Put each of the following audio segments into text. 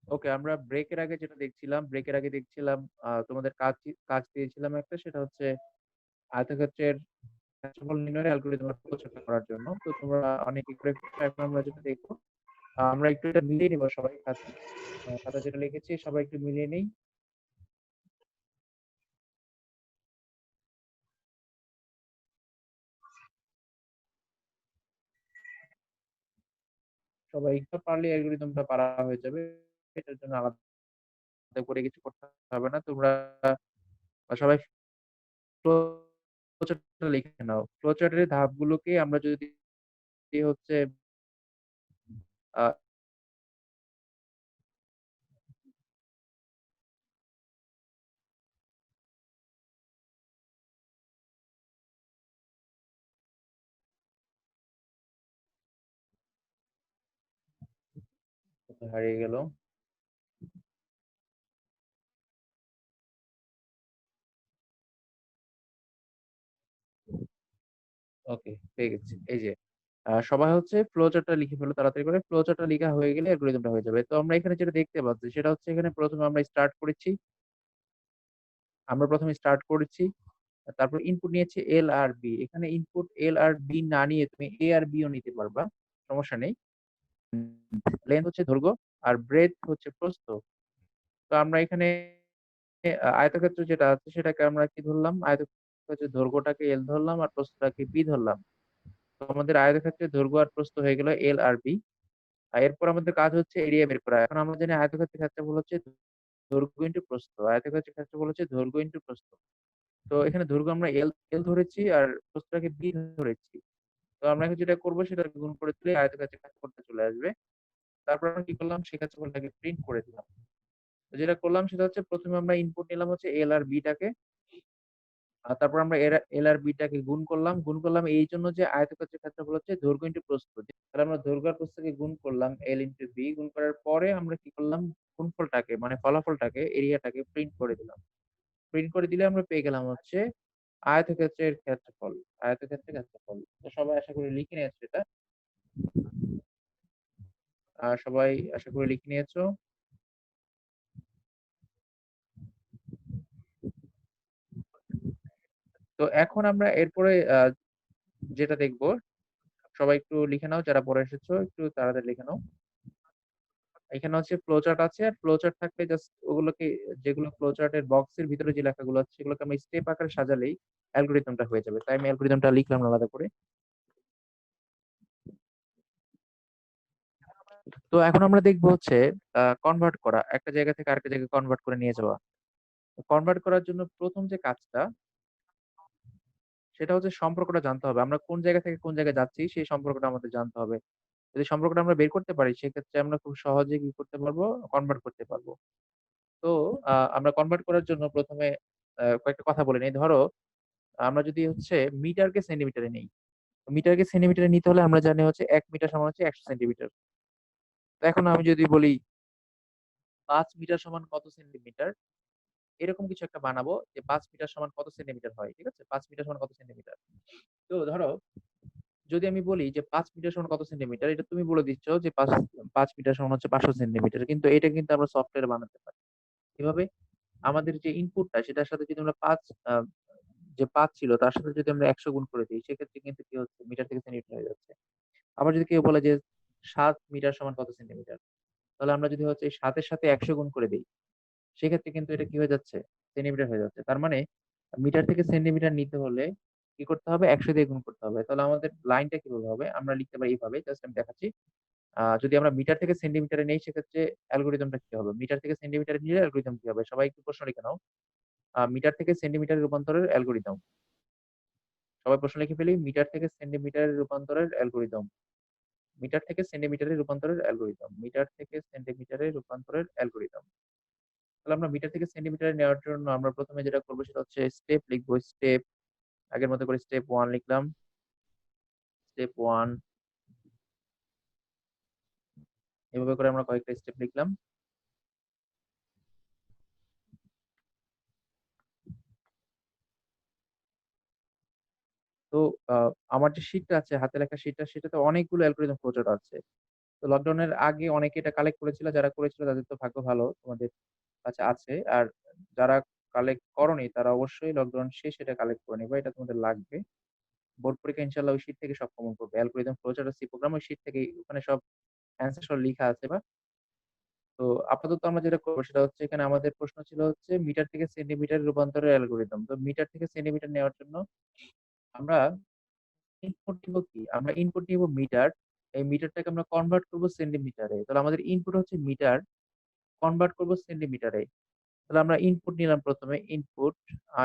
ওকে, আমরা ব্রেকের আগে দেখছিলাম তোমাদের কাজ দিয়েছিলাম একটা, সেটা হচ্ছে আয়তক্ষেত্রের ক্ষেত্রফল নির্ণয়ের অ্যালগরিদম প্রচেষ্টা করার জন্য। তো তোমরা অনেকে করে ফেলেছো। এখন আমরা যেটা দেখবো, আমরা একটু এটা মিলিয়ে নিবো সবাই খাতা যেটা লিখেছি সবাই একটু মিলিয়ে নেই। সবাই একটু পারলে অ্যালগরিদমটা পারা হয়ে যাবে। এটার জন্য আলাদা করে কিছু করতে হবে না। তোমরা সবাই ফ্লোচার্টটা লিখে নাও। ফ্লোচার্টের ধাপগুলোকে আমরা যদি হচ্ছে আ কোথায় হারিয়ে গেল? ওকে, পেয়ে গেছি। এই যে সবাই হচ্ছে ফ্লোচার্টটা লিখে ফেলো তাড়াতাড়ি করে। ফ্লোচার্টটা লিখা হয়ে গেলে অ্যালগরিদমটা হয়ে যাবে। তো আমরা এখানে যেটা দেখতে পাচ্ছি সেটা হচ্ছে এখানে ১ম এ আমরা স্টার্ট করেছি। আমরা ১ম এ স্টার্ট করেছি। তারপর ইনপুট নিয়েছি এল আর বি। এখানে ইনপুট এল আর বি না নিয়ে তুমি এ আর বি ও নিতে পারবা। সমস্যা নেই। লেন্থ হচ্ছে দৈর্ঘ্য আর ব্রেডথ হচ্ছে প্রস্থ। তো আমরা এখানে আয়তক্ষেত্র যেটা আছে সেটাকে আমরা কি ধরলাম? আয়তক্ষেত্রের দৈর্ঘ্যটাকে এল ধরলাম আর প্রস্থটাকে বি ধরলাম। তো আমাদের আয়তক্ষেত্রের দৈর্ঘ্য আর প্রস্থ হয়ে গেল এল আর বি। এরপর আমাদের কাজ হচ্ছে এরিয়া বের করা। এখন আমরা জানি আয়তক্ষেত্রের ক্ষেত্রফল হচ্ছে দৈর্ঘ্য ইনটু প্রস্থ। আয়তক্ষেত্রের ক্ষেত্রফল হচ্ছে দৈর্ঘ্য ইনটু প্রস্থ। তো এখানে দৈর্ঘ্য আমরা এল ধরেছি আর প্রস্থটাকে বি ধরেছি। তো আমরা এখন যেটা করবো সেটাকে গুণ করে দিলে আয়তক্ষেত্রের ক্ষেত্রফলটা চলে আসবে। তারপর আমরা কি করলাম? সেই ক্ষেত্রফলটাকে প্রিন্ট করে দিলাম। তো যেটা করলাম সেটা হচ্ছে ১ম এ আমরা ইনপুট নিলাম হচ্ছে এল আর বি টাকে। তারপর আমরা এল আর বি টাকে গুণ করলাম এইজন্য যে আয়তক্ষেত্রের ক্ষেত্রফল হচ্ছে দৈর্ঘ্য ইনটু প্রস্থ। তাহলে আমরা দৈর্ঘ্য আর প্রস্থকে গুণ করলাম এল ইনটু বি। গুণ করার পরে আমরা কি করলাম? গুণফলটাকে মানে ফলাফলটাকে এরিয়াটাকে প্রিন্ট করে দিলাম। প্রিন্ট করে দিলে আমরা পেয়ে গেলাম হচ্ছে আয়তক্ষেত্রের ক্ষেত্রফল। আয়তক্ষেত্রের ক্ষেত্রফল। তো সবাই আশা করি লিখে নিয়েছো এটা। সবাই আশা করি লিখে নিয়েছো। তো এখন আমরা এরপরে যেটা দেখবো, সবাই একটু লিখে নাও, যারা পড়ে এসেছো একটু তাড়াতাড়ি লিখে নাও। এখানে হচ্ছে ফ্লোচার্ট আছে, আর ফ্লোচার্ট থাকলে জাস্ট ওগুলোকে, যেগুলো ফ্লোচার্টের বক্সের ভিতরে যে লেখাগুলো আছে সেগুলোকে আমরা স্টেপ আকারে সাজালেই অ্যালগরিদমটা হয়ে যাবে। তাই আমি অ্যালগরিদমটা লিখলাম না আলাদা করে। তো এখন আমরা দেখবো হচ্ছে কনভার্ট করা, একটা জায়গা থেকে আরেকটা জায়গায় কনভার্ট করে নিয়ে যাওয়া। কনভার্ট করার জন্য প্রথম যে কাজটা সেটা হচ্ছে সম্পর্কটা জানতে হবে। আমরা কোন জায়গা থেকে কোন জায়গায় যাচ্ছি সেই সম্পর্কটা আমাদের জানতে হবে। যদি সম্পর্কটা আমরা বের করতে পারি সেক্ষেত্রে আমরা খুব সহজে কি করতে পারবো? কনভার্ট করতে পারবো। তো আমরা কনভার্ট করার জন্য ১ম এ কয়েকটা কথা বলে নেই। ধরো আমরা যদি হচ্ছে মিটারকে সেন্টিমিটারে নেই। মিটারকে সেন্টিমিটারে নিতে হলে আমরা জানি হচ্ছে ১ মিটার সমান হচ্ছে ১০০ সেন্টিমিটার। তো এখন আমি যদি বলি ৫ মিটার সমান কত সেন্টিমিটার? এরকম কিছু একটা বানাবো যে ৫ মিটার সমান কত সেন্টিমিটার হয়। ঠিক আছে? ৫ মিটার সমান কত সেন্টিমিটার? তো ধরো যদি আমি বলি যে ৫ মিটার সমান কত সেন্টিমিটার? এটা তুমি বলে দিচ্ছ যে ৫ মিটার সমান হচ্ছে ৫০০ সেন্টিমিটার। কিন্তু এটা কিন্তু আমরা সফটওয়্যারে বানাতে পারি। এভাবে আমাদের যে ইনপুটটা সেটার সাথে যদি আমরা ৫ আ যে ৫ ছিল তার সাথে যদি আমরা ১০০ গুণ করে দেই সেক্ষেত্রে কিন্তু কি হচ্ছে? মিটার থেকে সেন্টিমিটার হয়ে যাচ্ছে। আবার যদি কেউ বলে যে ৭ মিটার সমান কত সেন্টিমিটার? তাহলে আমরা যদি হচ্ছে এই ৭ এর সাথে ১০০ গুণ করে দেই সেক্ষেত্রে কিন্তু এটা কি হয়ে যাচ্ছে? সেন্টিমিটার হয়ে যাচ্ছে। তার মানে মিটার থেকে সেন্টিমিটার নিতে হলে কি করতে হবে? ১০০ দিয়ে গুণ করতে হবে। তাহলে আমাদের লাইনটা কিভাবে হবে? আমরা লিখতে পারি এইভাবে, জাস্ট আমি দেখাচ্ছি। যদি আমরা মিটার থেকে সেন্টিমিটারে নেই সেক্ষেত্রে অ্যালগরিদমটা কি হবে? মিটার থেকে সেন্টিমিটারে নিলে অ্যালগরিদম কি হবে? সবাই একটু প্রশ্ন লিখে নাও। মিটার থেকে সেন্টিমিটারে রূপান্তরের অ্যালগরিদম। সবাই প্রশ্ন লিখে ফেলি। মিটার থেকে সেন্টিমিটারে রূপান্তরের অ্যালগরিদম। মিটার থেকে সেন্টিমিটারে রূপান্তরের অ্যালগরিদম। মিটার থেকে সেন্টিমিটারে রূপান্তরের অ্যালগরিদম। তাহলে আমরা মিটার থেকে সেন্টিমিটারে নেওয়ার জন্য আমরা ১ম এ যেটা করব সেটা হচ্ছে স্টেপ লিখব। স্টেপ আগের মতো করে স্টেপ 1 লিখলাম। স্টেপ 1 এভাবে করে আমরা কয়েকটা স্টেপ লিখলাম। তো আ আমার যে শীটটা আছে, হাতে লেখা শীটটা, সেটাতে অনেকগুলো অ্যালগরিদম ফ্লোচার্ট আছে। তো লকডাউনের আগে অনেকে এটা কালেক্ট করেছিল। যারা করেছিল তাদের তো ভাগ্য ভালো, তোমাদের কাছে আছে। আর যারা কালেক্ট করোনি তারা অবশ্যই লকডাউন শেষে এটা কালেক্ট করে নিবা। এটা তোমাদের লাগবে। বোর্ড পরীক্ষা ইনশাআল্লাহ ওই শীট থেকে সব কমন করবে। অ্যালগরিদম, ফ্লোচার্ট আর সি প্রোগ্রাম ওই শীট থেকেই, ওখানে সব অ্যান্সার সহ লিখা আছে। তো আপাতত আমরা যেটা করবো সেটা হচ্ছে, এখানে আমাদের প্রশ্ন ছিল হচ্ছে মিটার থেকে সেন্টিমিটার রূপান্তরের অ্যালগরিদম। তো মিটার থেকে সেন্টিমিটার নেওয়ার জন্য আমরা ইনপুট নিব কি? আমরা ইনপুট নিব মিটার। এই মিটারটাকে আমরা কনভার্ট করব সেন্টিমিটারে। তাহলে আমাদের ইনপুট হচ্ছে মিটার, কনভার্ট করব সেন্টিমিটারে। তাহলে আমরা ইনপুট নিলাম, প্রথমে ইনপুট,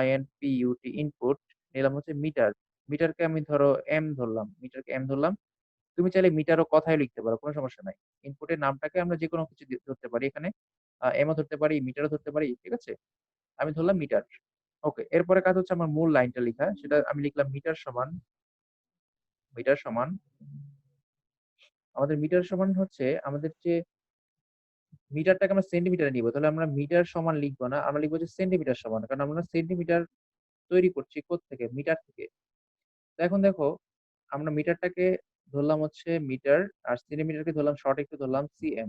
INPUT, ইনপুট নিলাম হচ্ছে মিটার। মিটারকে আমি ধরো এম ধরলাম, মিটারকে এম ধরলাম। তুমি চাইলে মিটারও কথায় লিখতে পারো, কোনো সমস্যা নাই। ইনপুটের নামটাকে আমরা যেকোনো কিছু ধরতে পারি এখানে। এমও ধরতে পারি, মিটারও ধরতে পারি, ঠিক আছে? আমি ধরলাম মিটার। ওকে, এরপরে কাজ হচ্ছে আমার মূল লাইনটা লিখা। সেটা আমি লিখলাম মিটার সমান, মিটার সমান, আমাদের মিটার সমান হচ্ছে আমাদের যে মিটারটাকে আমরা সেন্টিমিটারে নিব। তাহলে আমরা মিটার সমান লিখবো না, আমরা লিখবো যে সেন্টিমিটার সমান, কারণ আমরা সেন্টিমিটার তৈরি করছি থেকে, মিটার থেকে। তো এখন দেখো, আমরা মিটারটাকে ধরলাম হচ্ছে মিটার, আর সেন্টিমিটারকে ধরলাম শর্ট একটু ধরলাম সিএম।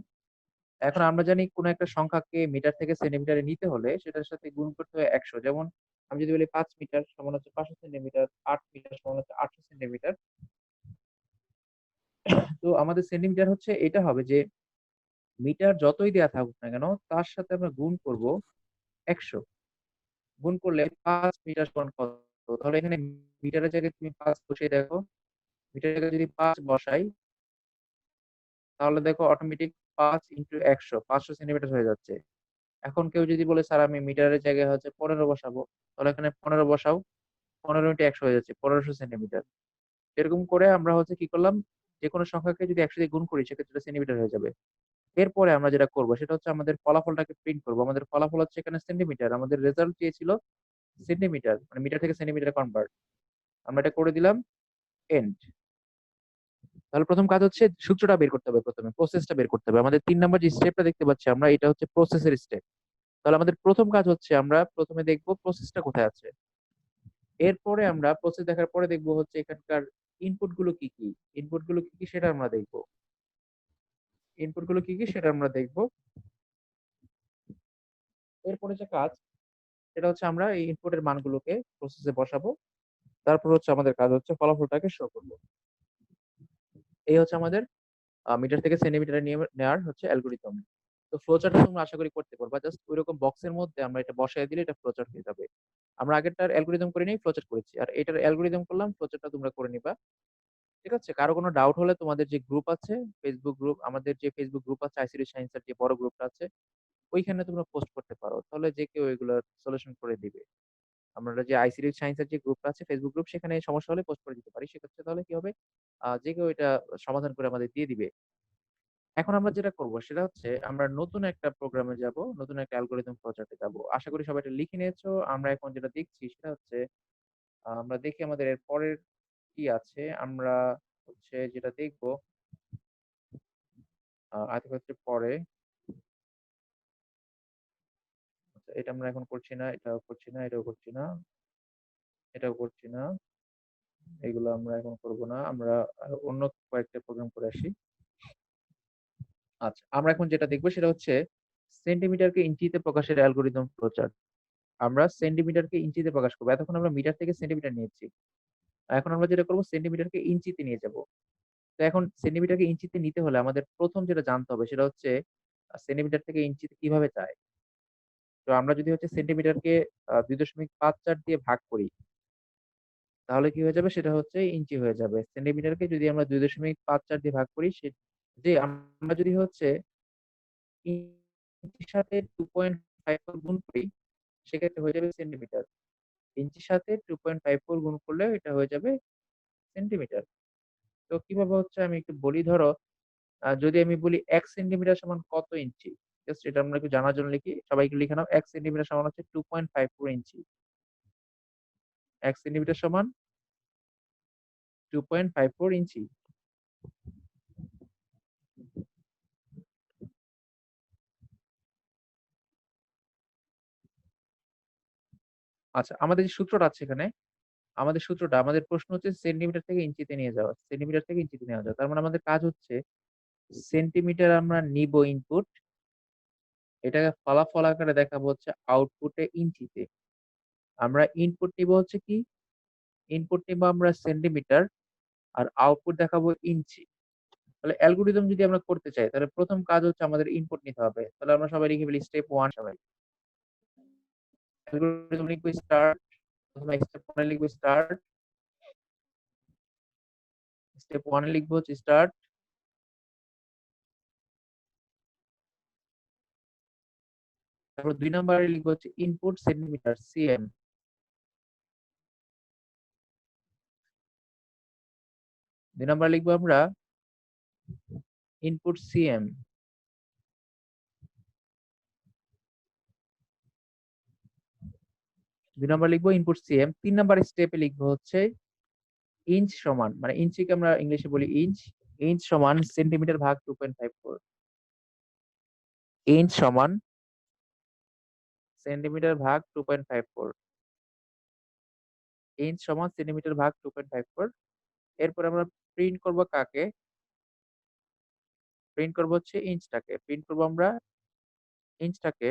এখন আমরা জানি কোন একটা সংখ্যাকে মিটার থেকে সেন্টিমিটারে নিতে হলে সেটার সাথে গুণ করতে হয় 100। যেমন আমি যদি বলি 5 মিটার সমান হচ্ছে 500 সেন্টিমিটার, 8 মিটার সমান হচ্ছে 800 সেন্টিমিটার। তো আমাদের সেন্টিমিটার হচ্ছে এটা হবে যে মিটার যতই দেয়া থাকুক না কেন তার সাথে আমরা গুণ করব 100। গুণ করলে 5 মিটার সমান কত? তাহলে এখানে মিটারের জায়গায় তুমি 5 বসিয়ে দেখো। মিটারের জায়গায় যদি 5 বসাই, তাহলে দেখো অটোমেটিক 5 ইন্টু 100, 500 সেন্টিমিটার হয়ে যাচ্ছে। এখন কেউ যদি বলে স্যার আমি মিটারের জায়গায় হচ্ছে 15 বসাবো, তাহলে এখানে 15 বসাও। 15 ইন্টু 100 হয়ে যাচ্ছে 1500 সেন্টিমিটার। এরকম করে আমরা হচ্ছে কি করলাম, যে কোনো সংখ্যাকে যদি 100 দিয়ে গুণ করি সেক্ষেত্রে সেন্টিমিটার হয়ে যাবে। এরপরে আমরা যেটা করবো সেটা হচ্ছে আমাদের ফলাফলটাকে প্রিন্ট করবো। আমাদের ফলাফল হচ্ছে এখানে সেন্টিমিটার, আমাদের রেজাল্ট চেয়েছিল সেন্টিমিটার, মানে মিটার থেকে সেন্টিমিটার কনভার্ট। আমরা এটা করে দিলাম এন্ড। তাহলে প্রথম কাজ হচ্ছে সূত্রটা বের করতে হবে, প্রথমে প্রসেসটা বের করতে হবে। আমাদের 3 নাম্বার যে স্টেপটা দেখতে পাচ্ছি আমরা, এটা হচ্ছে প্রসেসের স্টেপ। তাহলে আমাদের প্রথম কাজ হচ্ছে আমরা প্রথমে দেখবো প্রসেসটা কোথায় আছে। এরপরে আমরা প্রসেস দেখার পরে দেখবো হচ্ছে এখানকার ইনপুট গুলো কি কি, ইনপুট গুলো কি কি সেটা আমরা দেখবো, ইনপুট গুলো কি কি সেটা আমরা দেখবো। এরপরে যে কাজ সেটা হচ্ছে আমরা এই ইনপুটের মানগুলোকে প্রসেসে বসাবো। তারপর হচ্ছে আমাদের কাজ হচ্ছে ফলাফলটাকে শো করবো। এই হচ্ছে আমাদের মিটার থেকে সেন্টিমিটারে নিয়ে নেওয়ার হচ্ছে অ্যালগোরিদম। তো ফ্লোচার্টটা তোমরা আশা করি করতে পারবা। জাস্ট ওইরকম বক্সের মধ্যে আমরা এটা বসায় দিলে এটা ফ্লোচার্ট হয়ে যাবে। আমরা আগেরটার অ্যালগোরিদম করে নিই, ফ্লোচার্ট করেছি, আর এটার অ্যালগোরিদম করলাম, ফ্লোচার্টটা তোমরা করে নিবা। ঠিক আছে? কারো কোনো ডাউট হলে তোমাদের যে গ্রুপ আছে, ফেসবুক গ্রুপ, আমাদের যে ফেসবুক গ্রুপ আছে আইসিটি সায়েন্সের যে বড় গ্রুপটা আছে, ওইখানে তোমরা পোস্ট করতে পারো। তাহলে যে কেউ এগুলো সলিউশন করে দিবে। আমরা যে আইসিটি সায়েন্সের যে গ্রুপটা আছে ফেসবুক গ্রুপ, সেখানে সমস্যা হলে পোস্ট করে দিতে পারি। সেক্ষেত্রে তাহলে কি হবে, যে কেউ এটা সমাধান করে আমাদের দিয়ে দিবে। এখন আমরা যেটা করব সেটা হচ্ছে আমরা নতুন একটা প্রোগ্রামে যাব, নতুন একটা অ্যালগরিদম প্রজেক্টে যাব। আশা করি সবাই এটা লিখে নিয়েছো। আমরা এখন যেটা দেখছি সেটা হচ্ছে, আমরা দেখি আমাদের এর পরের কি আছে। আমরা হচ্ছে যেটা দেখবো, আর্টিফ্যাক্টের পরে, আচ্ছা, এটা আমরা এখন করছি না, এটাও করছি না, এটাও করছি না, এটাও করছি না, এগুলো আমরা এখন করব না। আমরা অন্য কয়েকটা প্রোগ্রাম করে আসি। আচ্ছা, আমরা এখন যেটা দেখবো সেটা হচ্ছে সেন্টিমিটারকে ইঞ্চিতে প্রকাশের অ্যালগরিদম প্রচার। আমরা সেন্টিমিটারকে ইঞ্চিতে প্রকাশ করবো। এতক্ষণ আমরা মিটার থেকে সেন্টিমিটার নিয়েছি, এখন আমরা যেটা করবো সেন্টিমিটারকে ইঞ্চিতে নিয়ে যাব। তো এখন সেন্টিমিটারকে ইঞ্চিতে নিতে হলে আমাদের প্রথম যেটা জানতে হবে সেটা হচ্ছে সেন্টিমিটার থেকে ইঞ্চিতে কিভাবে যায়। তো আমরা যদি হচ্ছে সেন্টিমিটারকে 2.54 দিয়ে ভাগ করি, তাহলে কি হয়ে যাবে, সেটা হচ্ছে ইঞ্চি হয়ে যাবে। সেন্টিমিটারকে যদি আমরা 2.54 দিয়ে ভাগ করি, সে যে আমরা যদি হচ্ছে ইঞ্চির সাথে 2.54 গুণ করি, সেক্ষেত্রে হয়ে যাবে সেন্টিমিটার। ইঞ্চির সাথে 2.54 গুণ করলে এটা হয়ে যাবে সেন্টিমিটার। তো কিভাবে হচ্ছে আমি একটু বলি, ধরো যদি আমি বলি 1 সেন্টিমিটার সমান কত ইঞ্চি, জাস্ট এটা আমরা একটু জানার জন্য লিখি, সবাইকে লিখে নাও। 1 সেন্টিমিটার সমান হচ্ছে 2.54 ইঞ্চি। 1 সেন্টিমিটার সমান 2.54 ইঞ্চি। আচ্ছা, আমাদের যে সূত্রটা আছে এখানে, আমাদের সূত্রটা, আমাদের প্রশ্ন হচ্ছে সেন্টিমিটার থেকে ইঞ্চিতে নিয়ে যাওয়া, সেন্টিমিটার থেকে ইঞ্চিতে নেওয়া যাওয়া। তার মানে আমাদের কাজ হচ্ছে সেন্টিমিটার আমরা নিব ইনপুট, এটাকে ফলাফল আকারে দেখাবো হচ্ছে আউটপুটে ইঞ্চিতে। আমরা ইনপুট নিব হচ্ছে কি, ইনপুট নিব আমরা সেন্টিমিটার, আর আউটপুট দেখাবো ইঞ্চি। তাহলে অ্যালগরিদম যদি আমরা করতে চাই, তাহলে প্রথম কাজ হচ্ছে আমাদের ইনপুট নিতে হবে। তাহলে আমরা সবাই লিখে ফেলি স্টেপ 1 সবাই। অ্যালগরিদম লিখবো স্টার্ট, প্রথমে স্টেপ 1 এ লিখবো স্টার্ট, স্টেপ 1 এ লিখবো হচ্ছে স্টার্ট। তারপর 2 নম্বরে লিখবো হচ্ছে ইনপুট সেন্টিমিটার সিএম। 2 নম্বরে লিখবো আমরা ইনপুট সিএম। 2 নম্বর লিখবো ইনপুট সিএম। 3 নম্বর স্টেপে লিখবো হচ্ছে ইঞ্চ সমান, মানে ইঞ্চিকে আমরা ইংলিশে বলি ইঞ্চ, ইঞ্চ সমান সেন্টিমিটার ভাগ 2.54। ইঞ্চ সমান সেন্টিমিটার ভাগ 2.54। ইঞ্চ সমান সেন্টিমিটার ভাগ 2.54। এরপর আমরা প্রিন্ট করব কাকে? প্রিন্ট করব হচ্ছে ইঞ্চটাকে। প্রিন্ট করব আমরা ইঞ্চটাকে।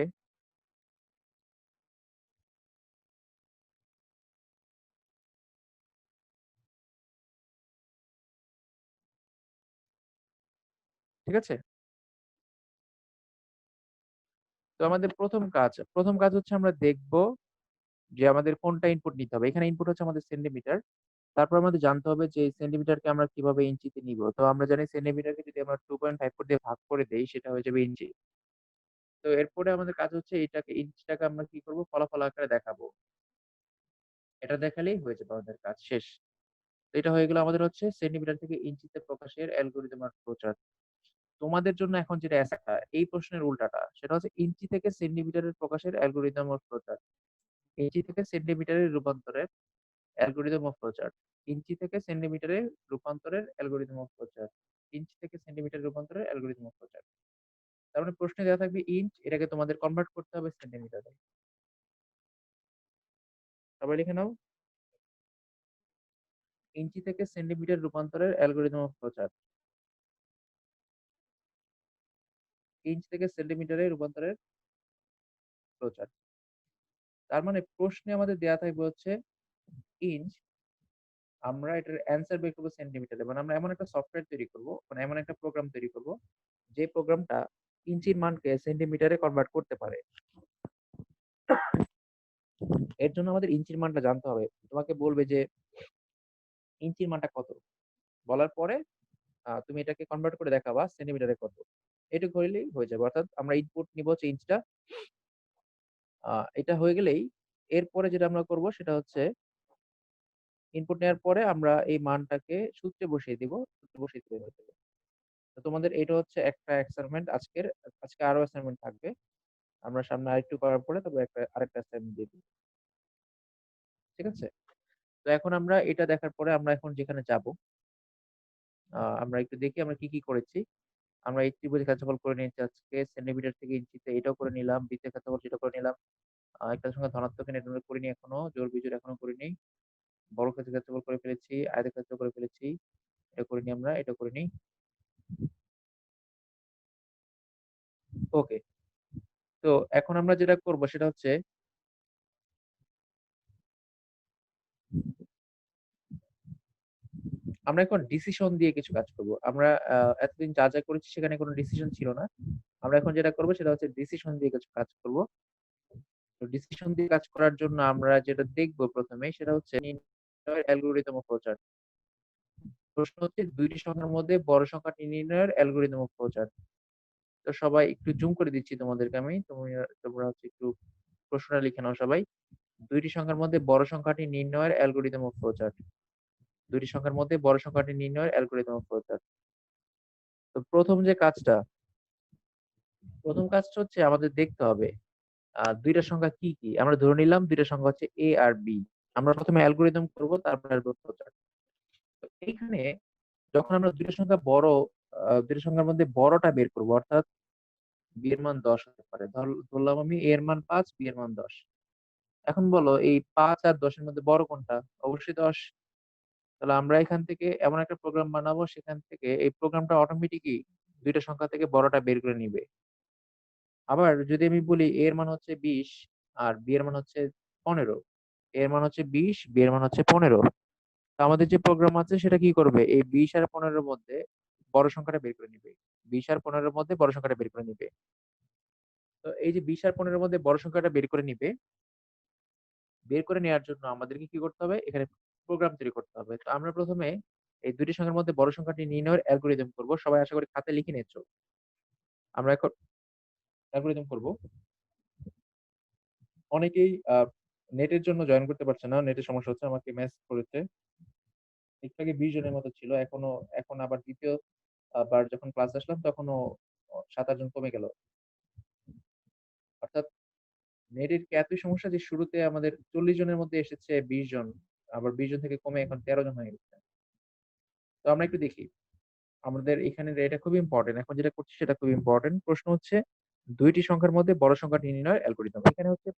ঠিক আছে? তো আমাদের প্রথম কাজ হচ্ছে আমরা দেখব যে আমাদের কোনটা ইনপুট নিতে হবে। এখানে ইনপুট হচ্ছে আমাদের সেন্টিমিটার। তারপর আমাদের জানতে হবে যে এই সেন্টিমিটারকে আমরা কিভাবে ইঞ্চিতে নিব। তো আমরা জানি সেন্টিমিটারকে যদি আমরা 2.54 দিয়ে ভাগ করে দেই, সেটা হয়ে যাবে ইঞ্চি। তো এরপরে আমাদের কাজ হচ্ছে এটাকে, ইঞ্চিটাকে আমরা কি করব? ফলাফল আকারে দেখাবো। এটা দেখালেই হয়ে যাবে, আমাদের কাজ শেষ। তো এটা হয়ে গেল আমাদের হচ্ছে সেন্টিমিটার থেকে ইঞ্চিতে প্রকাশের অ্যালগরিদম আর ফ্লোচার্ট। তোমাদের জন্য এখন যেটা আছে, এই প্রশ্নের উল্টাটা, সেটা হচ্ছে ইঞ্চি থেকে সেন্টিমিটারের প্রকাশের অ্যালগরিদম ও ফ্লোচার্ট। ইঞ্চি থেকে সেন্টিমিটারের রূপান্তরের অ্যালগরিদম ও ফ্লোচার্ট। ইঞ্চি থেকে সেন্টিমিটারে রূপান্তরের অ্যালগরিদম ও ফ্লোচার্ট। ইঞ্চি থেকে সেন্টিমিটার রূপান্তরের অ্যালগরিদম ও ফ্লোচার্ট। তার মানে প্রশ্নে দেওয়া থাকবে ইঞ্চ, এটাকে তোমাদের কনভার্ট করতে হবে সেন্টিমিটারে। সবাই লিখে নাও, ইঞ্চি থেকে সেন্টিমিটার রূপান্তরের অ্যালগরিদম অফ ফ্লোচার্ট। ইঞ্চ থেকে সেন্টিমিটারে রূপান্তরের ফ্লোচার্ট। তার মানে প্রশ্নে আমাদের দেয়া থাকবে হচ্ছে ইঞ্চ, আমরা এটার অ্যান্সার বের করবো সেন্টিমিটারে। মানে আমরা এমন একটা সফটওয়্যার তৈরি করব, মানে এমন একটা প্রোগ্রাম তৈরি করব, যে প্রোগ্রামটা ইঞ্চির মানকে সেন্টিমিটারে কনভার্ট করতে পারে। এর জন্য আমাদের ইঞ্চির মানটা জানতে হবে। তোমাকে বলবে যে ইঞ্চির মানটা কত, বলার পরে তুমি এটাকে কনভার্ট করে দেখাবা সেন্টিমিটারে কত। এটুকু হইলেই হয়ে যাবে। অর্থাৎ আমরা ইনপুট নিব হচ্ছে ইঞ্চটা। এটা হয়ে গেলেই এরপরে যেটা আমরা করব সেটা হচ্ছে ইনপুট নেওয়ার পরে আমরা এই মানটাকে সূত্রে বসিয়ে দিব। সূত্রে বসিয়ে দিলে হয়ে যাবে। তো তোমাদের এটা হচ্ছে একটা অ্যাসাইনমেন্ট আজকের। আজকে আরো অ্যাসাইনমেন্ট থাকবে। আমরা সামনে আরেকটু করার পরে তবে আরেকটা অ্যাসাইনমেন্ট দিয়ে দিব। ঠিক আছে? তো এখন আমরা এটা দেখার পরে আমরা এখন যেখানে যাব, আমরা একটু দেখি আমরা কি কি করেছি। আমরা এই ত্রিভুজের ক্ষেত্রফল করে নিয়েছি আজকে সেন্টিমিটার থেকে ইঞ্চিতে, এটাও করে নিলাম। বৃত্তের ক্ষেত্রফল সেটা করে নিলাম। একটা সংখ্যা ধনাত্মক এনে এটা আমরা করিনি এখনো, জোড় বিজোড় এখনো করিনি। বর্গক্ষেত্রের ক্ষেত্রফল করে ফেলেছি, আয়তক্ষেত্র করে ফেলেছি, এটা করিনি আমরা, এটা করিনি। ওকে। তো এখন আমরা যেটা করব সেটা হচ্ছে আমরা এখন ডিসিশন দিয়ে কিছু কাজ করব। আমরা এতদিন যা যা করেছি সেখানে কোনো ডিসিশন ছিল না। আমরা এখন যেটা করব সেটা হচ্ছে ডিসিশন দিয়ে কিছু কাজ করব। তো ডিসিশন দিয়ে কাজ করার জন্য আমরা যেটা দেখব প্রথমে সেটা হচ্ছে অ্যালগরিদম অফ ফ্লোচার্ট। প্রশ্ন হচ্ছে দুইটি সংখ্যার মধ্যে বড় সংখ্যাটি নির্ণয়ের অ্যালগরিদম অফ ফ্লোচার্ট। তো সবাই একটু জুম করে দিচ্ছি তোমাদেরকে আমি, তোমরা হচ্ছে একটু প্রশ্নটা লিখে নাও সবাই। দুইটি সংখ্যার মধ্যে বড় সংখ্যাটি নির্ণয়ের অ্যালগরিদম অফ ফ্লোচার্ট। দুইটি সংখ্যার মধ্যে বড় সংখ্যাটি নির্ণয়ের অ্যালগরিদম অফ ফ্লোচার্ট। তো প্রথম কাজটা হচ্ছে আমাদের দেখতে হবে দুইটা সংখ্যা কি কি। আমরা ধরে নিলাম দুইটা সংখ্যা হচ্ছে এ আর বি। আমরা প্রথমে অ্যালগরিদম করব, তারপর অ্যালগরিদম ফ্লোচার্ট। তো এইখানে যখন আমরা দুইটা সংখ্যার মধ্যে বড়টা বের করব, অর্থাৎ বি এর মান 10 হতে পারে। ধরলাম আমি এ এর মান 5, বি এর মান 10। এখন বলো এই 5 আর 10 এর মধ্যে বড় কোনটা? অবশ্যই 10। তাহলে আমরা এখান থেকে এমন একটা প্রোগ্রাম বানাবো, সেখান থেকে এই প্রোগ্রামটা অটোমেটিকই দুইটা সংখ্যা থেকে বড়টা বের করে নিবে। আবার যদি আমি বলি a এর মান হচ্ছে 20 আর b এর মান হচ্ছে 15, a এর মান হচ্ছে 20, b এর মান হচ্ছে 15। তো আমাদের যে প্রোগ্রাম আছে সেটা কি করবে, এই 20 আর 15 এর মধ্যে বড় সংখ্যাটা বের করে নিবে। 20 আর 15 এর মধ্যে বড় সংখ্যাটা বের করে নিবে। তো এই যে 20 আর 15 এর মধ্যে বড় সংখ্যাটা বের করে নিবে, বের করে নেওয়ার জন্য আমাদেরকে কি করতে হবে, এখানে প্রোগ্রাম তৈরি করতে হবে। তো আমরা প্রথমে এই দুইটি সংখ্যার মধ্যে বড় সংখ্যাটি নির্ণয়ের অ্যালগরিদম করব। সবাই আশা করি খাতায় লিখে নিয়েছো। আমরা এখন অ্যালগরিদম করব। অনেকেই নেটের জন্য জয়েন করতে পারছে না, নেটের সমস্যা হচ্ছে, আমাকে মেসেজ করেছে। একটু আগে 20 জনের মতো ছিল, এখন আবার দ্বিতীয় বার যখন ক্লাস আসলাম তখনও 7-8 জন কমে গেল। অর্থাৎ নেটের কি এতই সমস্যা যে শুরুতে আমাদের 40 জনের মধ্যে এসেছে 20 জন, আবার 20 জন থেকে কমে এখন 13 জন হয়ে গেছে। তো আমরা একটু দেখি, আমাদের এখানে এটা খুবই ইম্পর্টেন্ট। এখন যেটা করছি সেটা খুবই ইম্পর্টেন্ট। প্রশ্ন হচ্ছে দুইটি সংখ্যার মধ্যে বড় সংখ্যাটি নির্ণয়ের অ্যালগরিদম। এখানে হচ্ছে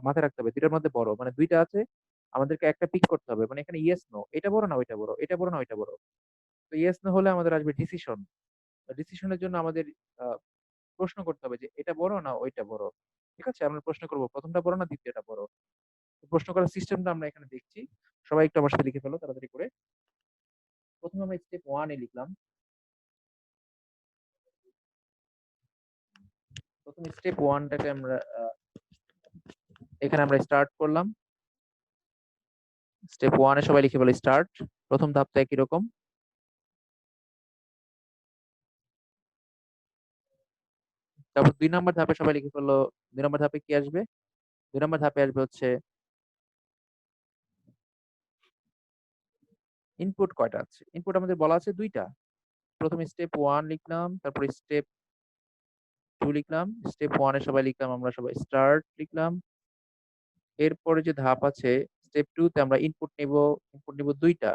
মাথায় রাখতে হবে দুইটার মধ্যে বড় মানে দুইটা আছে, আমাদেরকে একটা পিক করতে হবে। মানে এখানে ইয়েস নো, এটা বড় না ওইটা বড়, এটা বড় না ওইটা বড়। তো ইয়েস নো হলে আমাদের আসবে ডিসিশন। ডিসিশনের জন্য আমাদের আহ, প্রশ্ন করতে হবে যে এটা বড় না ওইটা বড়। ঠিক আছে, আমরা প্রশ্ন করবো প্রথমটা বড় না দ্বিতীয়টা বড়। তো প্রশ্ন করার সিস্টেমটা আমরা এখানে দেখছি। সবাই একটু আমার সাথে লিখে ফেলো তাড়াতাড়ি করে। প্রথমে আমরা স্টেপ 1 এ লিখলাম। প্রথম স্টেপ 1টাকে আমরা এখানে আমরা স্টার্ট করলাম। স্টেপ 1 এ সবাই লিখে ফেলো স্টার্ট। প্রথম ধাপটা একই রকম। তারপর 2 নম্বর ধাপে সবাই লিখে ফেলো। 2 নম্বর ধাপে কি আসবে? 2 নম্বর ধাপে আসবে হচ্ছে ইনপুট কয়টা আছে। ইনপুট আমাদের বলা আছে দুইটা। প্রথমে স্টেপ 1 লিখলাম, তারপর স্টেপ 2 লিখলাম। স্টেপ 1 এ সবাই লিখলাম, আমরা সবাই স্টার্ট লিখলাম। এরপরে যে ধাপ আছে স্টেপ 2 তে আমরা ইনপুট নিব দুইটা।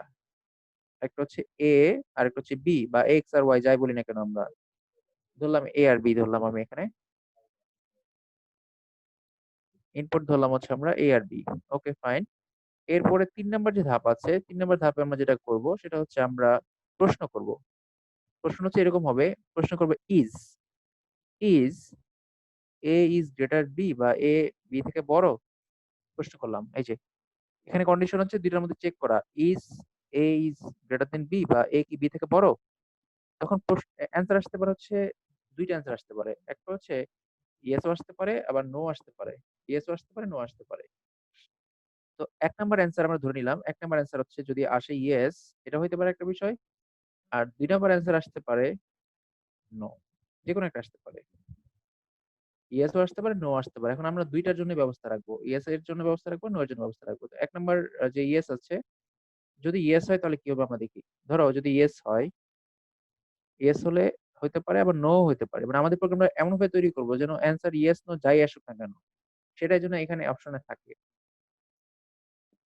একটা হচ্ছে এ আর একটা হচ্ছে বি, বা এক্স আর ওয়াই যাই বলি না কেন, আমরা ধরলাম এ আর বি, ধরলাম আমি এখানে ইনপুট ধরলাম হচ্ছে আমরা এ আর বি। Okay fine. এরপরে 3 নম্বর যে ধাপ আছে, 3 নম্বর ধাপে আমরা যেটা করব সেটা হচ্ছে আমরা প্রশ্ন করব। প্রশ্ন হচ্ছে এরকম হবে, প্রশ্ন করবে is A is greater B, বা এ বি থেকে বড়। প্রশ্ন করলাম, এই যে এখানে কন্ডিশন হচ্ছে দুইটার মধ্যে চেক করা, is A is greater than B, বা এ কি বি থেকে বড়। তখন অ্যান্সার আসতে পারে হচ্ছে দুইটা অ্যান্সার আসতে পারে। একটা হচ্ছে ইয়েসও আসতে পারে, আবার নো আসতে পারে। ইয়েসও আসতে পারে, নো আসতে পারে। তো 1 নম্বর অ্যান্সার আমরা ধরে নিলাম। 1 নম্বর অ্যান্সার হচ্ছে যদি আসে ইয়েস, এটা হইতে পারে একটা বিষয়। আর 2 নম্বর অ্যান্সার আসতে পারে নো, যে কোনো একটা আসতে পারে। ইয়েসও আসতে পারে, নো আসতে পারে। এখন আমরা দুইটার জন্য ব্যবস্থা রাখবো, ইয়েস এর জন্য ব্যবস্থা রাখবো, নো এর জন্য ব্যবস্থা রাখবো। তো 1 নম্বর যে ইয়েস আছে, যদি ইয়েস হয় তাহলে কি হবে আমরা দেখি। ধরো যদি ইয়েস হয়, ইয়েস হলে হইতে পারে, আবার নো হইতে পারে। মানে আমাদের প্রোগ্রামটা এমন ভাবে তৈরি করবো যেন অ্যান্সার ইয়েস নো যাই আসুক না কেন সেটাই জন্য এখানে অপশনে থাকে।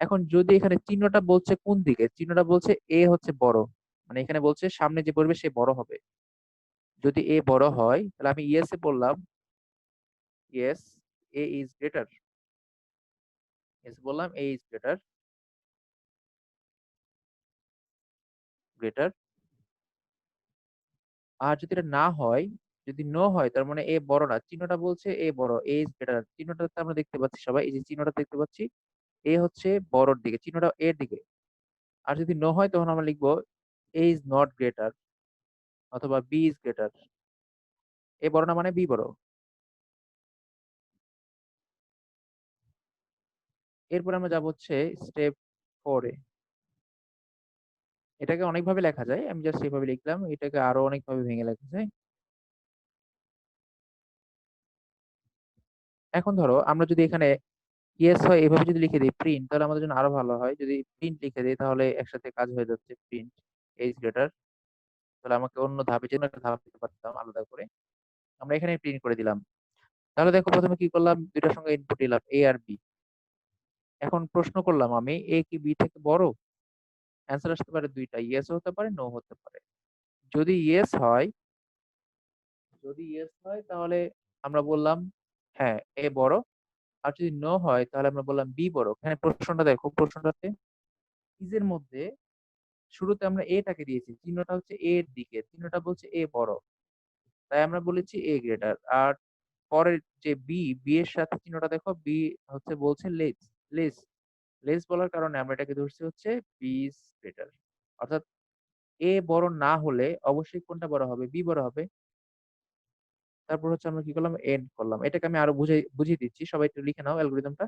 এখন যদি এখানে চিহ্নটা বলছে কোন দিকে, চিহ্নটা বলছে এ হচ্ছে বড়, মানে এখানে বলছে সামনে যে পড়বে সে বড় হবে। যদি এ বড় হয় তাহলে আমি ইয়েস এ বললাম, yes A is greater. Yes বললাম এ ইজ গ্রেটার, গ্রেটার। আর যদি এটা না হয়, যদি নো হয়, তার মানে এ বড় না। চিহ্নটা বলছে এ বড়, এ ইজ গ্রেটার। চিহ্নটাতে আমরা দেখতে পাচ্ছি সবাই, এই যে চিহ্নটা দেখতে পাচ্ছি, এ হচ্ছে বড়র দিকে, চিহ্নটা এর দিকে। আর যদি নো হয় তখন আমরা লিখবো এ ইজ নট গ্রেটার, অথবা বি ইজ গ্রেটার। এ বড় না মানে বি বড়। এরপর আমরা যাব হচ্ছে স্টেপ 4 এ। এটাকে অনেকভাবে লেখা যায়, আমি জাস্ট এভাবে লিখলাম। এটাকে আরো অনেকভাবে ভেঙে লেখা যায়। এখন ধরো আমরা যদি এখানে ইয়েস হয় এভাবে যদি লিখে দিই প্রিন্ট, তাহলে আমাদের জন্য আরো ভালো হয়। যদি প্রিন্ট লিখে দিই তাহলে একসাথে কাজ হয়ে যাচ্ছে, প্রিন্ট এজ গ্রেটার। তাহলে আমাকে অন্য ধাপে যে কোনো একটা ধাপ দিতে পারতাম আলাদা করে। আমরা এখানে প্রিন্ট করে দিলাম। তাহলে দেখো প্রথমে কি করলাম, দুইটার সঙ্গে ইনপুট দিলাম এ আর বি। এখন প্রশ্ন করলাম আমি এ কি বি থেকে বড়। অ্যান্সার আসতে পারে দুইটা, ইয়েস হতে পারে, নো হতে পারে। যদি ইয়েস হয়, যদি ইয়েস হয় তাহলে আমরা বললাম হ্যাঁ এ বড়। আর যদি নো হয় তাহলে আমরা বললাম বি বড়। এখানে প্রশ্নটা দেখো, প্রশ্নটাতে ইজের মধ্যে শুরুতে আমরা এটাকে দিয়েছি, চিহ্নটা হচ্ছে এ এর দিকে, চিহ্নটা বলছে এ বড়। তাই আমরা বলেছি এ গ্রেটার। আর পরের যে বি এর সাথে চিহ্নটা দেখো, বি হচ্ছে বলছে লেস। লেস লেস বলার কারণে আমরা এটাকে ধরছি হচ্ছে বি ইজ গ্রেটার। অর্থাৎ এ বড় না হলে অবশ্যই কোনটা বড় হবে? বি বড় হবে। তারপর হচ্ছে আমরা কি করলাম? এন্ড করলাম। এটাকে আমি আরো বুঝিয়ে দিচ্ছি। সবাই একটু লিখে নাও অ্যালগরিদমটা।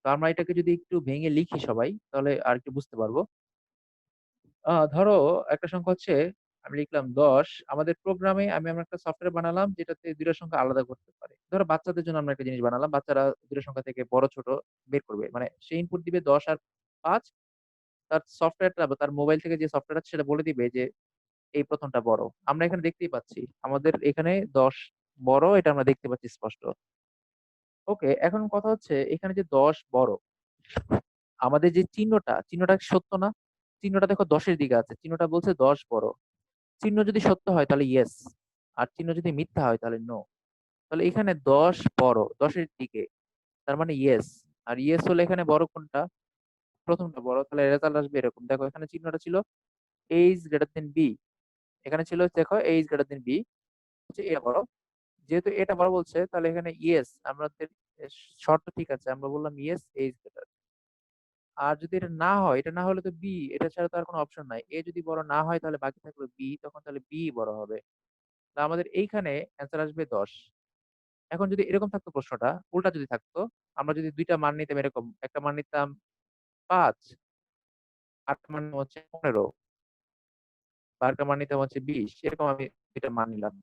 তো আমরা এটাকে যদি একটু ভেঙে লিখি সবাই, তাহলে আরেকটু বুঝতে পারবো। ধরো একটা সংখ্যা হচ্ছে, আমি লিখলাম ১০। আমাদের প্রোগ্রামে আমরা একটা সফটওয়্যার বানালাম যেটাতে ২ টা সংখ্যা আলাদা করতে পারে। ধরো বাচ্চাদের জন্য আমরা একটা জিনিস বানালাম। বাচ্চারা ২ টা সংখ্যা থেকে বড় ছোট বের করবে। মানে সে ইনপুট দিবে ১০ আর ৫। তার সফটওয়্যারটা বা তার মোবাইল থেকে যে সফটওয়্যার আছে সেটা বলে দিবে যে এই ১ম টা বড়। আমরা এখানে দেখতেই পাচ্ছি। আমাদের এখানে ১০ বড়, এটা আমরা দেখতে পাচ্ছি স্পষ্ট। ওকে, এখন কথা হচ্ছে এখানে যে ১০ বড়, আমাদের যে চিহ্নটা কি সত্য না? চিহ্নটা দেখো ১০ এর দিকে আছে। চিহ্নটা বলছে ১০ বড়। চিহ্ন যদি সত্য হয় তাহলে ইয়েস, আর চিহ্ন যদি মিথ্যা হয় তাহলে নো। তাহলে এখানে ১০ বড়, ১০ এর দিকে, তার মানে ইয়েস। আর ইয়েস হলে এখানে বড় কোনটা? প্রথমটা বড়। তাহলে রেজাল্ট আসবে এরকম। দেখো এখানে চিহ্নটা ছিল a is greater than b, এখানে ছিল হচ্ছে দেখো a is greater than b, হচ্ছে এটা বড়। যেহেতু এটা বড় বলছে তাহলে এখানে ইয়েস, আমাদের শর্ত ঠিক আছে, আমরা বললাম ইয়েস a is greater। আর যদি এটা না হয়, এটা না হলে তো বি, এটা ছাড়া তো আর কোনো অপশন নাই। এ যদি বড় না হয় তাহলে বাকি থাকলো বি, তখন তাহলে বি বড় হবে। তা আমাদের এইখানে অ্যান্সার আসবে ১০। এখন যদি এরকম থাকতো প্রশ্নটা, উল্টা যদি থাকতো, আমরা যদি ২ টা মান নিতাম এরকম, একটা মান নিতাম ৫, আরেকটা মান হচ্ছে ১৫, বা আরেকটা মান নিতাম হচ্ছে ২০, এরকম আমি ২ টা মান নিলাম।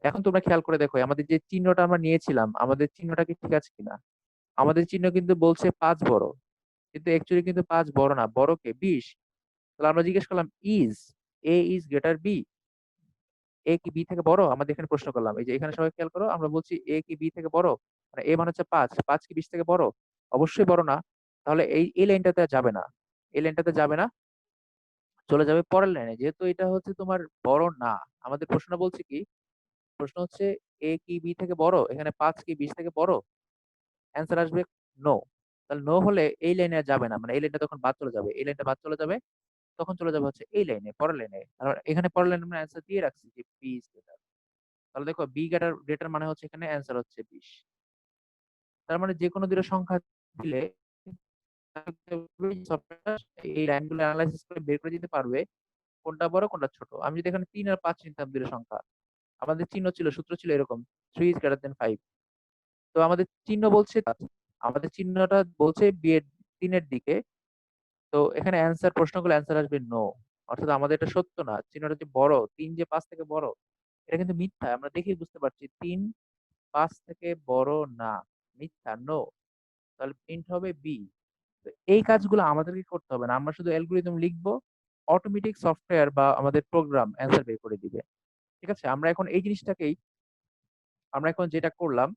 এখন তোমরা খেয়াল করে দেখো আমাদের যে চিহ্নটা আমরা নিয়েছিলাম, আমাদের চিহ্নটা কি ঠিক আছে কিনা? আমাদের চিহ্ন কিন্তু বলছে ৫ বড়, কিন্তু অ্যাকচুয়ালি কিন্তু ৫ বড় না, বড় কে? ২০। তাহলে আমরা জিজ্ঞেস করলাম is A is greater B, A কি বি থেকে বড়? আমাদের এখানে প্রশ্ন করলাম। এই যে এখানে সবাই খেয়াল করো, আমরা বলছি এ কি বি থেকে বড়? মানে এ মানে হচ্ছে ৫, ৫ কি ২০ থেকে বড়? অবশ্যই বড় না। তাহলে এই লাইনটাতে আর যাবে না। এই লাইনটাতে যাবে না, চলে যাবে পরের লাইনে। যেহেতু এটা হচ্ছে তোমার বড় না, আমাদের প্রশ্ন বলছে কি? প্রশ্ন হচ্ছে এ কি বি থেকে বড়? এখানে ৫ কি ২০ থেকে বড়? অ্যান্সার আসবে নো। তাহলে নো হলে এই লাইনে আর যাবে না। মানে এই লাইনটা তখন বাদ চলে যাবে। এই লাইনটা বাদ চলে যাবে। তখন চলে যাবে হচ্ছে এই লাইনে, পরের লাইনে। আর এখানে পরের লাইনে আমরা অ্যান্সার দিয়ে রাখছি যে বি ইজ গ্রেটার। তাহলে দেখো বি গ্রেটার মানে হচ্ছে এখানে অ্যান্সার হচ্ছে ২০। তার মানে যেকোনো ২ টা সংখ্যা দিলে সফটওয়্যার এই লাইনগুলো এনালাইসিস করে বের করে দিতে পারবে কোনটা বড় কোনটা ছোট। আমি যদি এখানে ৩ আর ৫ নিতাম ২ টা সংখ্যা, আমাদের চিহ্ন ছিল, সূত্র ছিল এরকম 3 is greater than 5। তো আমাদের চিহ্ন বলছে, আমাদের চিহ্নটা বলছে বি এর ৩ এর দিকে। তো এখানে প্রশ্নগুলো অ্যান্সার আসবে নো। অর্থাৎ আমাদের এটা সত্য না। চিহ্নটা যে বড়, ৩ যে ৫ থেকে বড়, এটা কিন্তু মিথ্যা। আমরা দেখেই বুঝতে পারছি ৩ ৫ থেকে বড় না, মিথ্যা, নো। তাহলে প্রিন্ট হবে বি। তো এই কাজগুলো আমাদেরকে করতে হবে না। আমরা শুধু অ্যালগরিদম লিখবো, অটোমেটিক সফটওয়্যার বা আমাদের প্রোগ্রাম অ্যান্সার বের করে দিবে। ঠিক আছে? আমরা এখন যেটা করলাম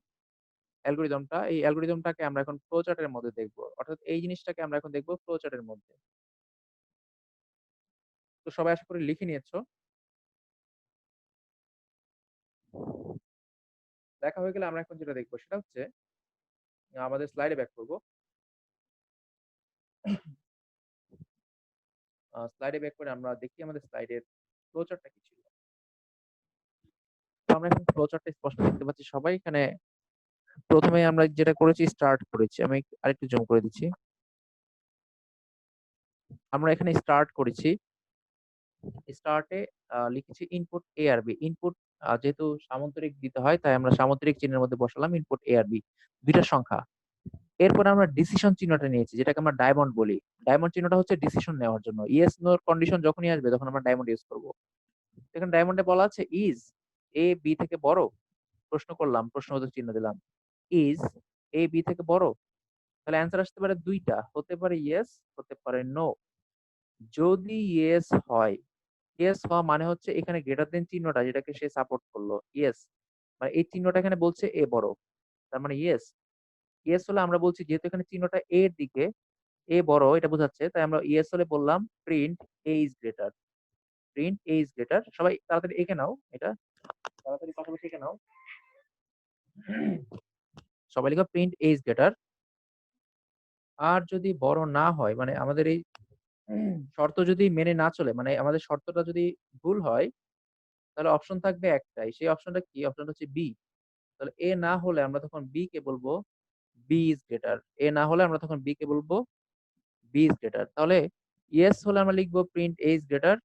এই অ্যালগরিদমটাকে আমরা এখন ফ্লো চার্টের মধ্যে দেখবো। অর্থাৎ এই জিনিসটাকে আমরা এখন দেখবো ফ্লো চার্টের মধ্যে। তো সবাই আশা করি লিখে নিয়েছো। লেখা হয়ে গেলে আমরা এখন যেটা দেখবো সেটা হচ্ছে আমাদের স্লাইডে ব্যাক করব। স্লাইডে ব্যাক করে আমরা দেখি আমাদের স্লাইডের ফ্লো চার্টটা কি ছিল। তো আমরা এখন ফ্লো চার্টটা স্পষ্ট দেখতে পাচ্ছি সবাই। এখানে ১ম এ আমরা যেটা করেছি স্টার্ট করেছি। আমি আরেকটু জুম করে দিচ্ছি। আমরা এখানে স্টার্ট করেছি। স্টার্টে লিখেছি ইনপুট এ আর বি। ইনপুট যেহেতু সামুদ্রিক দিতে হয় তাই আমরা সামুদ্রিক চিহ্নের মধ্যে বসালাম ইনপুট এ আর বি। ২ টা সংখ্যা। এরপর আমরা ডিসিশন চিহ্নটা নিয়েছি যেটাকে আমরা ডায়মন্ড বলি। ডায়মন্ড চিহ্নটা হচ্ছে ডিসিশন নেওয়ার জন্য। ইয়েস নো কন্ডিশন যখনই আসবে তখন আমরা ডায়মন্ড ইউজ করব। এখানে ডায়মন্ডে বলা আছে ইজ এ বি থেকে বড়? প্রশ্ন করলাম, প্রশ্নবোধক চিহ্ন দিলাম। ইজ এ বি থেকে বড়? তাহলে অ্যান্সার আসতে পারে ২ টা। হতে পারে ইয়েস, হতে পারে নো। যদি ইয়েস হয়, ইয়েস হওয়া মানে হচ্ছে এখানে গ্রেটার দেন চিহ্নটা যেটাকে সে সাপোর্ট করলো। ইয়েস মানে এই চিহ্নটা এখানে বলছে এ বড়। তার মানে ইয়েস। ইয়েস হলে আমরা বলছি যেহেতু এখানে চিহ্নটা এ এর দিকে, এ বড় এটা বোঝাচ্ছে, তাই আমরা ইয়েস হলে বললাম print A is greater. Print A is greater. সবাই তাড়াতাড়ি এঁকে নাও এটা, তাড়াতাড়ি পাশাপাশি এঁকে নাও। সবাই লিখো প্রিন্ট এ ইজ গ্রেটার। আর যদি বড় না হয়, মানে আমাদের এই শর্ত যদি মেনে না চলে, মানে আমাদের শর্তটা যদি ভুল হয়, তাহলে অপশন থাকবে একটাই। সেই অপশনটা কি? অপশনটা হচ্ছে বি। তাহলে এ না হলে আমরা তখন বি কে বলবো বি ইজ গ্রেটার। এ না হলে আমরা তখন বি কে বলবো বি ইজ গ্রেটার। তাহলে ইয়েস হলে আমরা লিখবো প্রিন্ট এ ইজ গ্রেটার,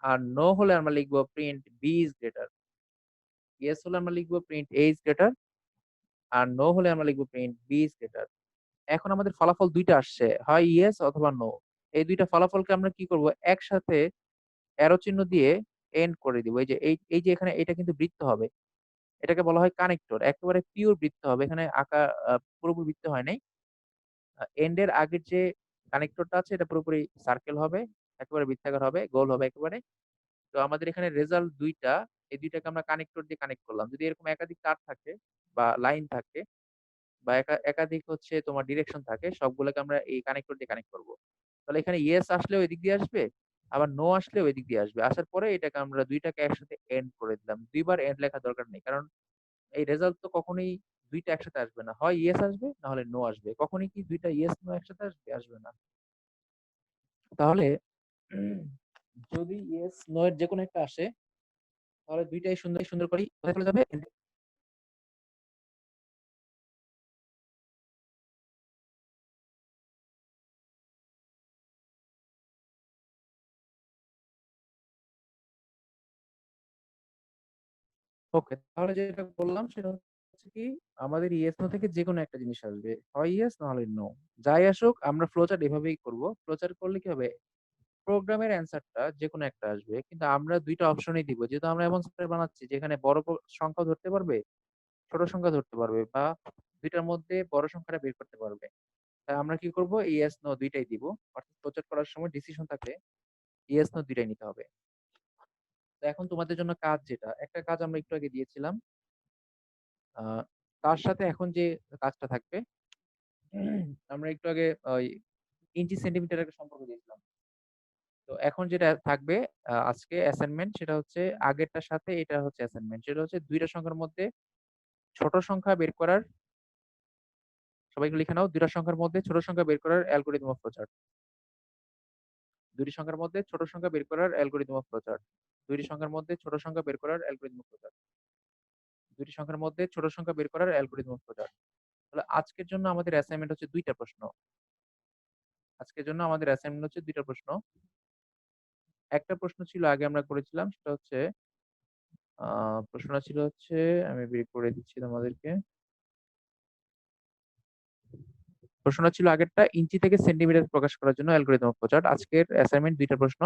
আর নো হলে আমরা লিখবো print B is greater. Yes হলে আমরা লিখবো প্রিন্ট এ ইজ গ্রেটার, আর নো হলে আমরা লিখবো প্রিন্ট বি ইজ গ্রেটার। এখন আমাদের ফলাফল ২ টা আসছে, হয় ইয়েস অথবা নো। এই ২ টা ফলাফলকে আমরা কি করব? একসাথে অ্যারো চিহ্ন দিয়ে এন্ড করে দিব। এই যে এখানে এটা কিন্তু বৃত্ত হবে। এটাকে বলা হয় কানেক্টর। একেবারে পিওর বৃত্ত হবে। এখানে আঁকা পুরোপুরি বৃত্ত হয় নাই। এন্ড এর আগের যে কানেক্টরটা আছে এটা পুরোপুরি সার্কেল হবে, একেবারে বৃত্তাকার হবে, গোল হবে একেবারে। তো আমাদের এখানে রেজাল্ট ২ টা, এই ২ টাকে আমরা কানেক্টর দিয়ে কানেক্ট করলাম। যদি এরকম একাধিক তার থাকে বা লাইন থাকে বা একাধিক হচ্ছে তোমার ডিরেকশন থাকে, সবগুলোকে আমরা এই কানেক্টর দিয়ে কানেক্ট করব। তাহলে এখানে ইয়েস আসলেও এদিক দিয়ে আসবে, আবার নো আসলেও এদিক দিয়ে আসবে। আসার পরে এটাকে আমরা ২ টাকে একসাথে এন্ড করে দিলাম। ২ বার এন্ড লেখার দরকার নেই। কারণ এই রেজাল্ট তো কখনোই ২ টা একসাথে আসবে না। হয় ইয়েস আসবে না হলে নো আসবে। কখনই কি ২ টা ইয়েস নো একসাথে আসবে? আসবে না। তাহলে যদি ইয়েস নো এর যেকোনো একটা আসে, তাহলে ২ টাই সুন্দর সুন্দর করে কোথায় চলে যাবে? ওকে, তাহলে যেটা বললাম সেটা হচ্ছে কি, আমাদের ইয়েস নো থেকে যেকোনো একটা জিনিস আসবে। হয় ইয়েস না হলে নো। যাই আসুক আমরা ফ্লোচার্ট এভাবেই করব। ফ্লোচার্ট করলে কি হবে? প্রোগ্রামের অ্যান্সারটা যেকোনো একটা আসবে। কিন্তু আমরা ২ টা অপশনই দিব। যেহেতু আমরা এমন সফটওয়্যার বানাচ্ছি যেখানে বড় সংখ্যাও ধরতে পারবে, ছোট সংখ্যা ধরতে পারবে, বা ২ টার মধ্যে বড় সংখ্যাটা বের করতে পারবে। তাই আমরা কি করব? ইয়েস নো ২ টাই দিব। অর্থাৎ ফ্লোচার্ট করার সময় ডিসিশন থাকলে ইয়েস নো ২ টাই নিতে হবে। তো এখন তোমাদের জন্য কাজ যেটা, একটা কাজ আমরা একটু আগে দিয়েছিলাম। আ তার সাথে এখন যে কাজটা থাকবে, আমরা একটু আগে ওই ইঞ্চি সেন্টিমিটারের একটা সম্পর্ক দিয়েছিলাম। তো এখন যেটা থাকবে আজকে অ্যাসাইনমেন্ট, সেটা হচ্ছে আগেরটার সাথে এটা হচ্ছে অ্যাসাইনমেন্ট। সেটা হচ্ছে ২ টা সংখ্যার মধ্যে ছোট সংখ্যা বের করার, সবাই একটু লিখে নাও। ২ টা সংখ্যার মধ্যে ছোট সংখ্যা বের করার অ্যালগরিদম অফ ফ্লোচার্ট। ২ টি সংখ্যার মধ্যে ছোট সংখ্যা বের করার অ্যালগরিদম অফ ফ্লোচার্ট। ২ টি সংখ্যার মধ্যে ছোট সংখ্যা বের করার অ্যালগরিদম অফ ফ্লোচার্ট। ২ টি সংখ্যার মধ্যে ছোট সংখ্যা বের করার অ্যালগরিদম অফ ফ্লোচার্ট। তাহলে আজকের জন্য আমাদের অ্যাসাইনমেন্ট হচ্ছে ২ টা প্রশ্ন। আজকের জন্য আমাদের অ্যাসাইনমেন্ট হচ্ছে ২ টা প্রশ্ন। একটা প্রশ্ন ছিল আগে আমরা করেছিলাম, সেটা হচ্ছে আ প্রশ্নটা ছিল হচ্ছে, আমি বের করে দিচ্ছি তোমাদেরকে। প্রশ্নটা ছিল আগেরটা ইঞ্চি থেকে সেন্টিমিটার প্রকাশ করার জন্য অ্যালগরিদম অফ ফ্লোচার্ট। আজকের অ্যাসাইনমেন্ট ২ টা প্রশ্ন।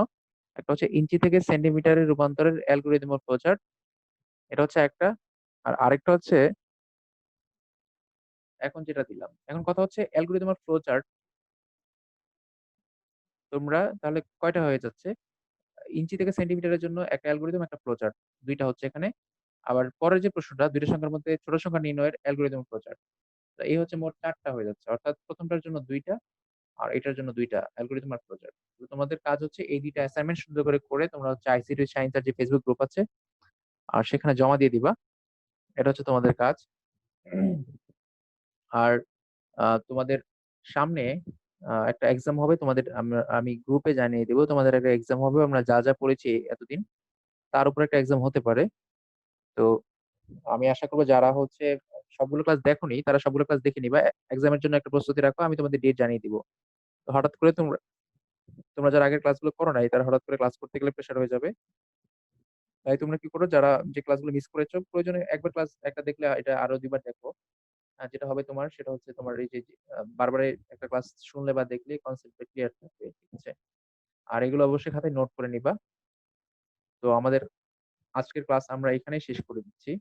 একটা হচ্ছে ইঞ্চি থেকে সেন্টিমিটারে রূপান্তরের অ্যালগরিদম অফ ফ্লোচার্ট। এটা হচ্ছে একটা। আর আরেকটা হচ্ছে এখন যেটা দিলাম। এখন কথা হচ্ছে অ্যালগরিদম অফ ফ্লোচার্ট তোমরা তাহলে কয়টা হয়ে যাচ্ছে? ইঞ্চি থেকে সেন্টিমিটারের জন্য একটা অ্যালগরিদম, একটা ফ্লোচার্ট। ২ টা হচ্ছে এখানে। আবার পরের যে প্রশ্নটা ২ টা সংখ্যার মধ্যে ছোট সংখ্যা নির্ণয়ের অ্যালগরিদম অফ ফ্লোচার্ট। তো এই হচ্ছে মোট ৪ টা হয়ে যাচ্ছে। অর্থাৎ ১ম টার জন্য ২ টা আর এটার জন্য ২ টা অ্যালগরিদম আর ফ্লোচার্ট। তো তোমাদের কাজ হচ্ছে এই ২ টা অ্যাসাইনমেন্ট সুন্দর করে তোমরা হচ্ছে আইসিটি সায়েন্স এর যে ফেসবুক গ্রুপ আছে আর সেখানে জমা দিয়ে দিবা। এটা হচ্ছে তোমাদের কাজ। আর তোমাদের সামনে একটা এক্সাম হবে। তোমাদের আমি গ্রুপে জানিয়ে দিব। তোমাদের একটা এক্সাম হবে। আমরা যা পড়েছি এতদিন তার উপর একটা এক্সাম হতে পারে। তো আমি আশা করব যারা হচ্ছে সবগুলো ক্লাস দেখোনি তারা সবগুলো ক্লাস দেখে নিবা। এক্সামের জন্য একটা প্রস্তুতি রাখো। আমি তোমাদের ডেট জানিয়ে দিব। তো হঠাৎ করে তোমরা তোমরা যারা আগের ক্লাসগুলো করো নাই তারা হঠাৎ করে ক্লাস করতে গেলে প্রেশার হয়ে যাবে। তাই তোমরা কি করো, যারা যে ক্লাসগুলো মিস করেছো প্রয়োজনে একবার ক্লাস একটা দেখলে এটা আরো ২ বার দেখো। যেটা হবে তোমার সেটা হচ্ছে তোমার এই যে বারবার একটা ক্লাস শুনলে বা দেখলে কনসেপ্টটা ক্লিয়ার থাকবে। ঠিক আছে? আর এগুলো অবশ্যই খাতায় নোট করে নিবা। তো আমাদের আজকের ক্লাস আমরা এখানেই শেষ করে দিচ্ছি।